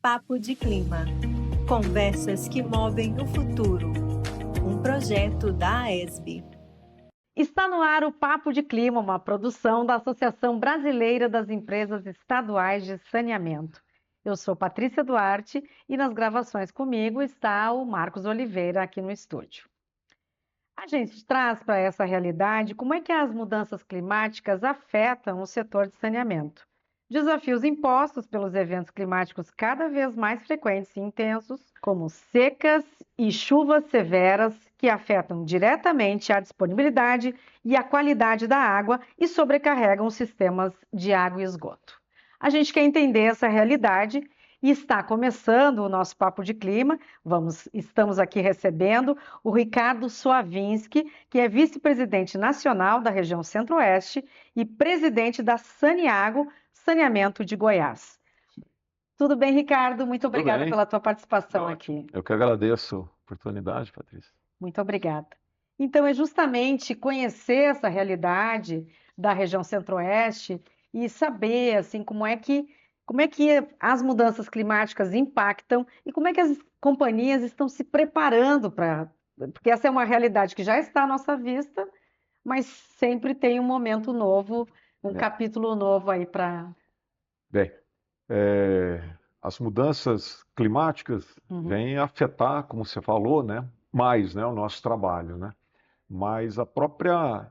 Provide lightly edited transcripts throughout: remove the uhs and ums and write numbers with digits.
Papo de Clima. Conversas que movem o futuro. Um projeto da AESB. Está no ar o Papo de Clima, uma produção da Associação Brasileira das Empresas Estaduais de Saneamento. Eu sou Patrícia Duarte e nas gravações comigo está o Marcos Oliveira aqui no estúdio. A gente traz para essa realidade como é que as mudanças climáticas afetam o setor de saneamento. Desafios impostos pelos eventos climáticos cada vez mais frequentes e intensos, como secas e chuvas severas, que afetam diretamente a disponibilidade e a qualidade da água e sobrecarregam os sistemas de água e esgoto. A gente quer entender essa realidade e está começando o nosso Papo de Clima. Estamos aqui recebendo o Ricardo Suavinski, que é vice-presidente nacional da região Centro-Oeste e presidente da Saniago, Saneamento de Goiás. Tudo bem, Ricardo? Muito obrigada pela tua participação aqui. Eu que agradeço a oportunidade, Patrícia. Muito obrigada. Então, é justamente conhecer essa realidade da região Centro-Oeste e saber assim, como é que as mudanças climáticas impactam e como é que as companhias estão se preparando para... Porque essa é uma realidade que já está à nossa vista, mas sempre tem um momento novo, capítulo novo aí para... Bem, as mudanças climáticas vêm afetar, como você falou, mais, o nosso trabalho, Mas a própria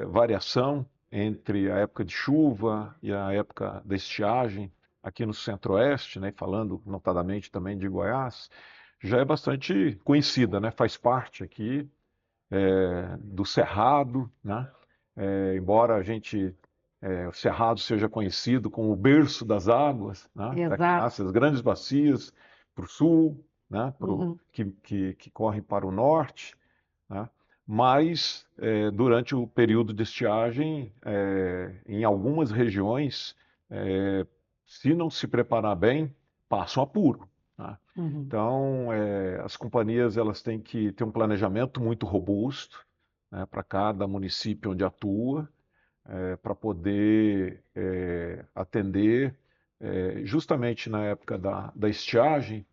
variação entre a época de chuva e a época da estiagem aqui no Centro-Oeste, falando notadamente também de Goiás, já é bastante conhecida, Faz parte aqui do Cerrado, embora o Cerrado seja conhecido como o berço das águas, essas grandes bacias para o sul, que correm para o norte, Mas, durante o período de estiagem, em algumas regiões, se não se preparar bem, passam apuro. Então, as companhias elas têm que ter um planejamento muito robusto, para cada município onde atua, para poder atender, justamente na época da estiagem,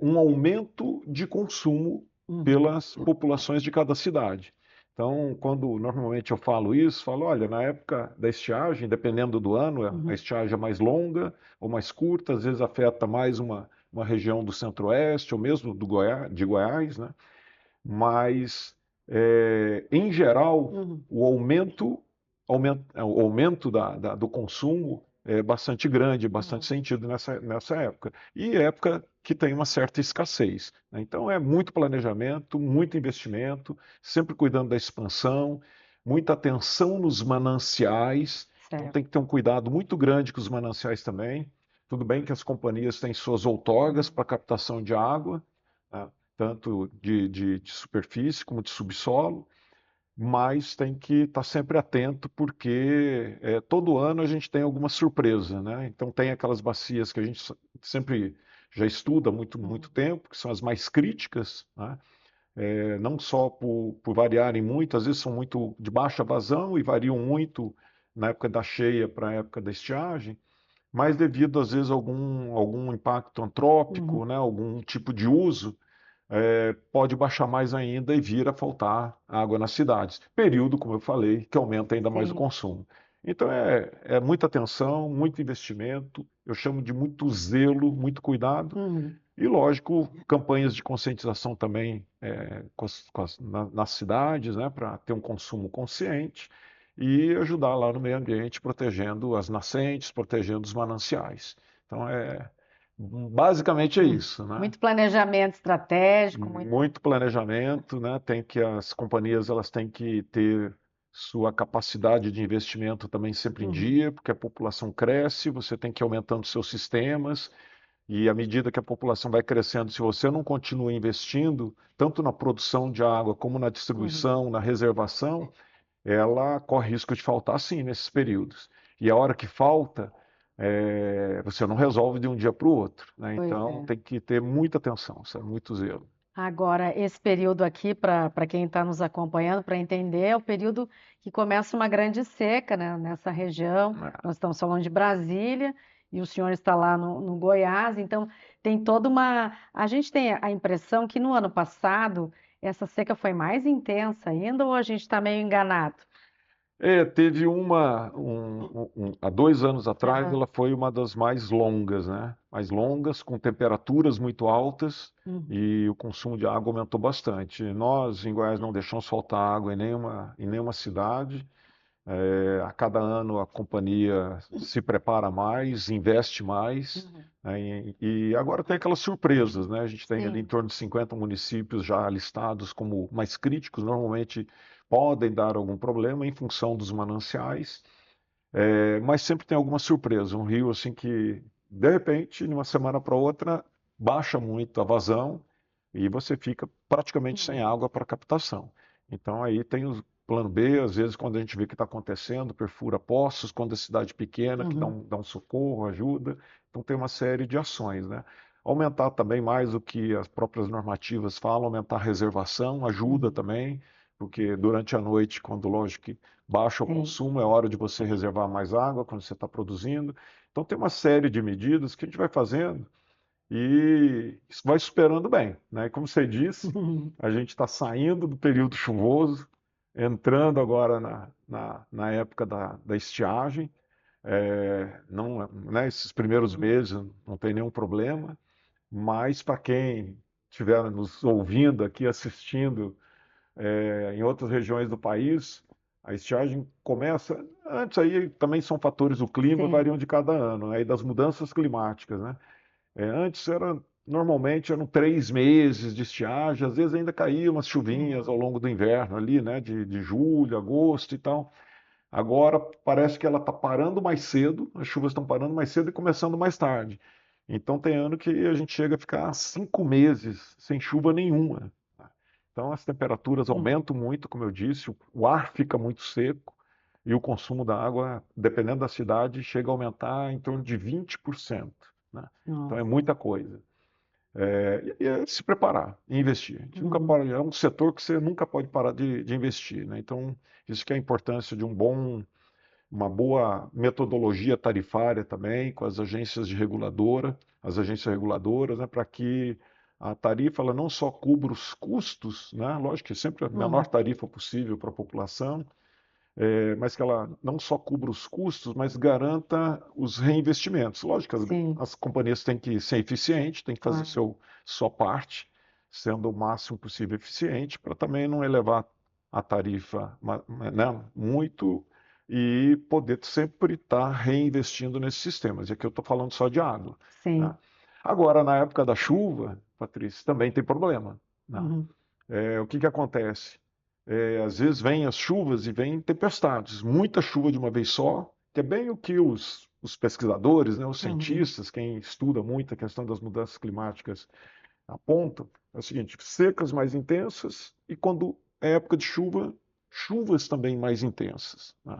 um aumento de consumo pelas populações de cada cidade. Então, quando normalmente eu falo isso, falo, olha, na época da estiagem, dependendo do ano, a estiagem é mais longa ou mais curta, às vezes afeta mais uma região do Centro-Oeste ou mesmo de Goiás, Mas, em geral, o aumento do consumo é bastante grande, bastante sentido nessa época. E época que tem uma certa escassez. Então, é muito planejamento, muito investimento, sempre cuidando da expansão, muita atenção nos mananciais. Então, tem que ter um cuidado muito grande com os mananciais também. Tudo bem que as companhias têm suas outorgas para captação de água, tanto de superfície como de subsolo, mas tem que estar sempre atento porque todo ano a gente tem alguma surpresa, Então tem aquelas bacias que a gente sempre já estuda há muito tempo, que são as mais críticas, não só por variarem muito, às vezes são muito de baixa vazão e variam muito na época da cheia para a época da estiagem, mas devido às vezes a algum impacto antrópico, algum tipo de uso, pode baixar mais ainda e vir a faltar água nas cidades. Período, como eu falei, que aumenta ainda mais o consumo. Então é muita atenção, muito investimento, eu chamo de muito zelo, muito cuidado. E, lógico, campanhas de conscientização também nas cidades, para ter um consumo consciente e ajudar lá no meio ambiente, protegendo as nascentes, protegendo os mananciais. Então, basicamente é isso, Muito planejamento estratégico. Muito planejamento, As companhias elas têm que ter sua capacidade de investimento também sempre em dia, porque a população cresce, você tem que ir aumentando seus sistemas, e à medida que a população vai crescendo, se você não continua investindo, tanto na produção de água como na distribuição, na reservação, ela corre risco de faltar sim nesses períodos. E a hora que falta, você não resolve de um dia para o outro, Então tem que ter muita atenção, muito zelo. Agora, esse período aqui, para quem está nos acompanhando, para entender, é o período que começa uma grande seca, nessa região. Nós estamos falando de Brasília e o senhor está lá no Goiás, então tem toda uma. A gente tem a impressão que no ano passado essa seca foi mais intensa ainda, ou a gente está meio enganado? Teve há 2 anos atrás, Aham. ela foi uma das mais longas, né? Mais longas, com temperaturas muito altas Uhum. e o consumo de água aumentou bastante. Nós, em Goiás, não deixamos faltar água em nenhuma cidade. A cada ano a companhia se prepara mais, investe mais, Uhum. né? E agora tem aquelas surpresas, né? A gente tem ali em Sim. torno de 50 municípios já listados como mais críticos, normalmente podem dar algum problema em função dos mananciais, mas sempre tem alguma surpresa. Um rio assim que, de repente, de uma semana para outra, baixa muito a vazão e você fica praticamente sem Uhum. água para captação. Então aí tem o plano B, às vezes quando a gente vê que está acontecendo, perfura poços, quando é cidade pequena, que dá Uhum. um socorro, ajuda. Então tem uma série de ações, né? Aumentar também mais o que as próprias normativas falam, aumentar a reservação, ajuda Uhum. também, porque durante a noite, quando lógico que baixa o Sim. consumo, é hora de você reservar mais água quando você está produzindo. Então tem uma série de medidas que a gente vai fazendo e isso vai superando bem, né? Como você disse, Uhum. a gente está saindo do período chuvoso, entrando agora na época da estiagem. Não, né, esses primeiros Uhum. meses não tem nenhum problema, mas para quem estiver nos ouvindo aqui, assistindo, em outras regiões do país, a estiagem começa. Antes aí também são fatores do clima, Sim. variam de cada ano, né, e das mudanças climáticas, né? Antes normalmente eram 3 meses de estiagem, às vezes ainda caíam umas chuvinhas Uhum. ao longo do inverno ali, né, de julho, agosto e tal. Agora parece que ela está parando mais cedo, as chuvas estão parando mais cedo e começando mais tarde. Então tem ano que a gente chega a ficar 5 meses sem chuva nenhuma. Então as temperaturas Uhum. aumentam muito, como eu disse, o ar fica muito seco e o consumo da água, dependendo da cidade, chega a aumentar em torno de 20%, né? Então é Nossa. muita coisa. E é se preparar e investir. A gente nunca Uhum. pode, é um setor que você nunca pode parar de investir, né? Então, isso que é a importância de uma boa metodologia tarifária também com as agências reguladoras, né, para que a tarifa ela não só cubra os custos, né, lógico que sempre a menor Uhum. tarifa possível para a população, mas que ela não só cubra os custos, mas garanta os reinvestimentos. Lógico que Sim, as companhias têm que ser eficientes, têm que fazer claro. sua parte, sendo o máximo possível eficiente, para também não elevar a tarifa, né, muito e poder sempre estar reinvestindo nesses sistemas. E aqui eu estou falando só de água, né? Sim. Agora, na época da chuva, Patrícia, também tem problema, né? Uhum. O que que acontece? Às vezes vêm as chuvas e vêm tempestades, muita chuva de uma vez só, que é bem o que os pesquisadores, né, os Uhum. cientistas, quem estuda muito a questão das mudanças climáticas, apontam. É o seguinte: secas mais intensas e quando é época de chuva, chuvas também mais intensas, né?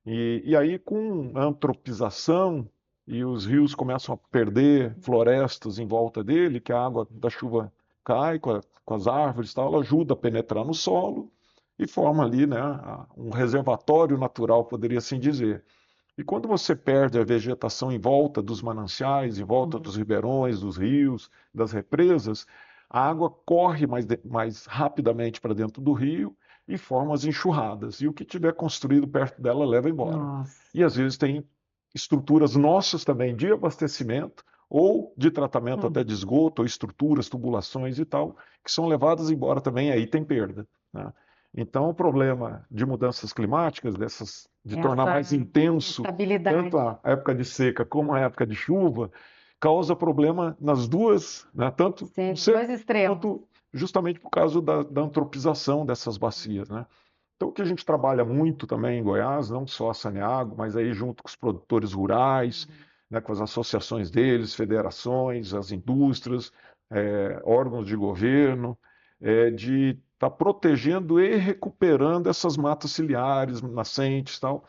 E aí, com a antropização e os rios começam a perder florestas em volta dele, que a água da chuva cai com as árvores e tal, ela ajuda a penetrar no solo e forma ali, né, um reservatório natural, poderia assim dizer. E quando você perde a vegetação em volta dos mananciais, em volta Uhum. dos ribeirões, dos rios, das represas, a água corre mais rapidamente para dentro do rio e forma as enxurradas. E o que tiver construído perto dela leva embora. Nossa. E às vezes tem estruturas nossas também de abastecimento ou de tratamento até de Uhum. esgoto, ou estruturas, tubulações e tal, que são levadas embora também, aí tem perda, né? Então, o problema de mudanças climáticas, de tornar mais Essa intenso tanto instabilidade. a época de seca como a época de chuva, causa problema nas duas, né? Tanto Sim, no dos seco dois extremos. quanto justamente por causa da antropização dessas bacias, né? Então, o que a gente trabalha muito também em Goiás, não só a Saneago, mas aí junto com os produtores rurais, Uhum. né, com as associações deles, federações, as indústrias, órgãos de governo, de estar protegendo e recuperando essas matas ciliares, nascentes e tal,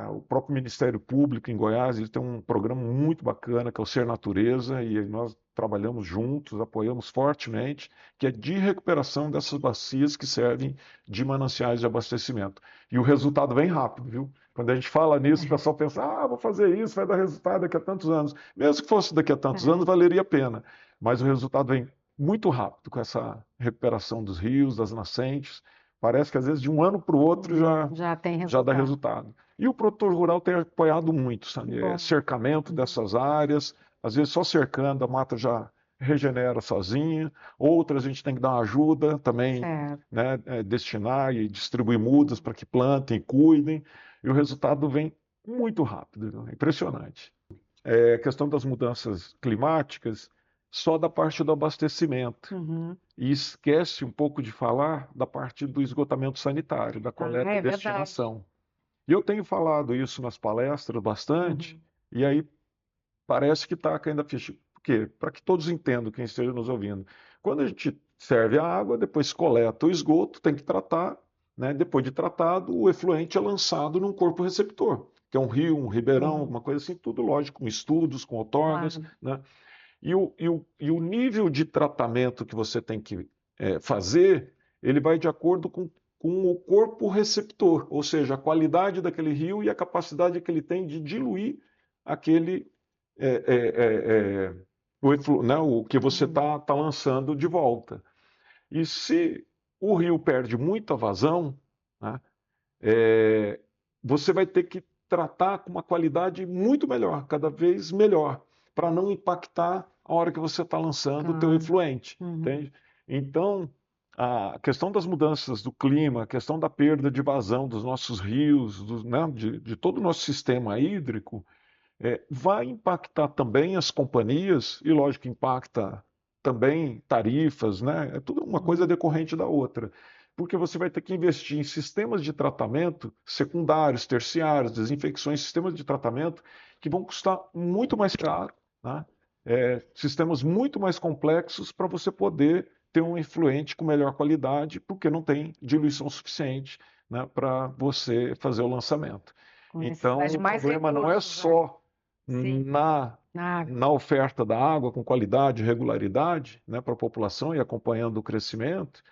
O próprio Ministério Público em Goiás, ele tem um programa muito bacana, que é o Ser Natureza, e nós trabalhamos juntos, apoiamos fortemente, que é de recuperação dessas bacias que servem de mananciais de abastecimento. E o resultado vem rápido, viu? Quando a gente fala nisso, o pessoal pensa, vou fazer isso, vai dar resultado daqui a tantos anos. Mesmo que fosse daqui a tantos anos, valeria a pena. Mas o resultado vem muito rápido com essa recuperação dos rios, das nascentes. Parece que às vezes de um ano para o outro já dá resultado. E o produtor rural tem apoiado muito, sabe? Cercamento dessas áreas, às vezes só cercando a mata já regenera sozinha, outras a gente tem que dar uma ajuda também, né, destinar e distribuir mudas para que plantem, cuidem, e o resultado vem muito rápido, impressionante. A questão das mudanças climáticas, só da parte do abastecimento. E esquece um pouco de falar da parte do esgotamento sanitário, da coleta e destinação. E eu tenho falado isso nas palestras bastante, e aí parece que está caindo a ficha. Por quê? Para que todos entendam, quem esteja nos ouvindo. Quando a gente serve a água, depois coleta o esgoto, tem que tratar, né? Depois de tratado, o efluente é lançado num corpo receptor, que é um rio, um ribeirão, alguma coisa assim, tudo lógico, com estudos, com outorgas, né? E o nível de tratamento que você tem que fazer, ele vai de acordo com o corpo receptor, ou seja, a qualidade daquele rio e a capacidade que ele tem de diluir aquele o que você está lançando de volta. E se o rio perde muita vazão, né, você vai ter que tratar com uma qualidade muito melhor, cada vez melhor, para não impactar a hora que você está lançando o teu efluente, entende? Então, a questão das mudanças do clima, a questão da perda de vazão dos nossos rios, né, de todo o nosso sistema hídrico, vai impactar também as companhias, e lógico, impacta também tarifas, né? É tudo uma coisa decorrente da outra. Porque você vai ter que investir em sistemas de tratamento secundários, terciários, desinfecções, sistemas de tratamento que vão custar muito mais caro, né? Sistemas muito mais complexos para você poder ter um efluente com melhor qualidade, porque não tem diluição suficiente, né, para você fazer o lançamento. Então, o problema não é só na oferta da água com qualidade e regularidade, né, para a população e acompanhando o crescimento,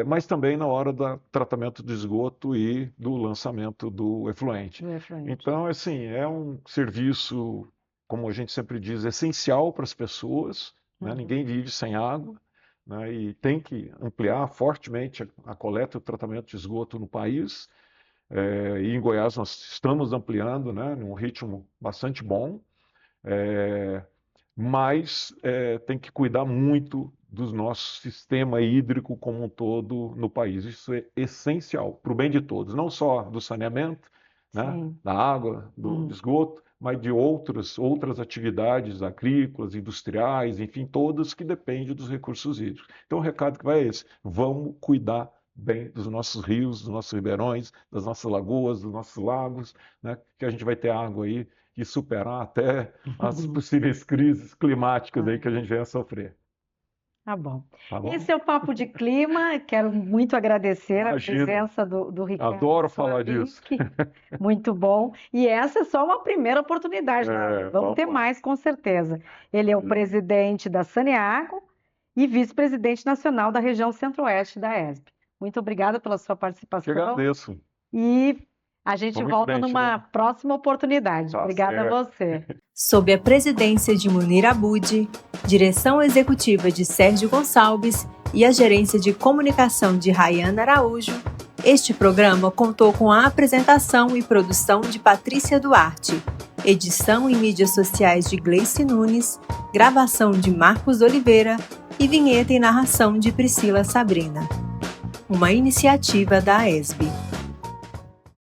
mas também na hora do tratamento do esgoto e do lançamento do efluente. Então, assim, é um serviço, como a gente sempre diz, essencial para as pessoas, né? Ninguém vive sem água, né? E tem que ampliar fortemente a coleta e o tratamento de esgoto no país. E em Goiás nós estamos ampliando, né, num ritmo bastante bom, mas tem que cuidar muito do nosso sistema hídrico como um todo no país. Isso é essencial para o bem de todos, não só do saneamento, né, da água, do esgoto, mas de outras atividades agrícolas, industriais, enfim, todas que dependem dos recursos hídricos. Então o recado que vai é esse: vamos cuidar bem dos nossos rios, dos nossos ribeirões, das nossas lagoas, dos nossos lagos, né, que a gente vai ter água aí e superar até as possíveis crises climáticas aí que a gente venha a sofrer. Tá bom. Tá bom? Esse é o Papo de Clima. Quero muito agradecer Imagina. a presença do Ricardo. Adoro falar disso. Muito bom. E essa é só uma primeira oportunidade, né? Vamos ter mais, com certeza. Ele é o presidente da Saneago e vice-presidente nacional da região centro-oeste da ESB. Muito obrigada pela sua participação. Eu agradeço. E a gente volta numa próxima oportunidade. Tá Obrigada certo. a você. Sob a presidência de Munir Abud, direção executiva de Sérgio Gonçalves e a gerência de comunicação de Rayana Araújo, este programa contou com a apresentação e produção de Patrícia Duarte, edição e mídias sociais de Gleice Nunes, gravação de Marcos Oliveira e vinheta e narração de Priscila Sabrina. Uma iniciativa da ESB.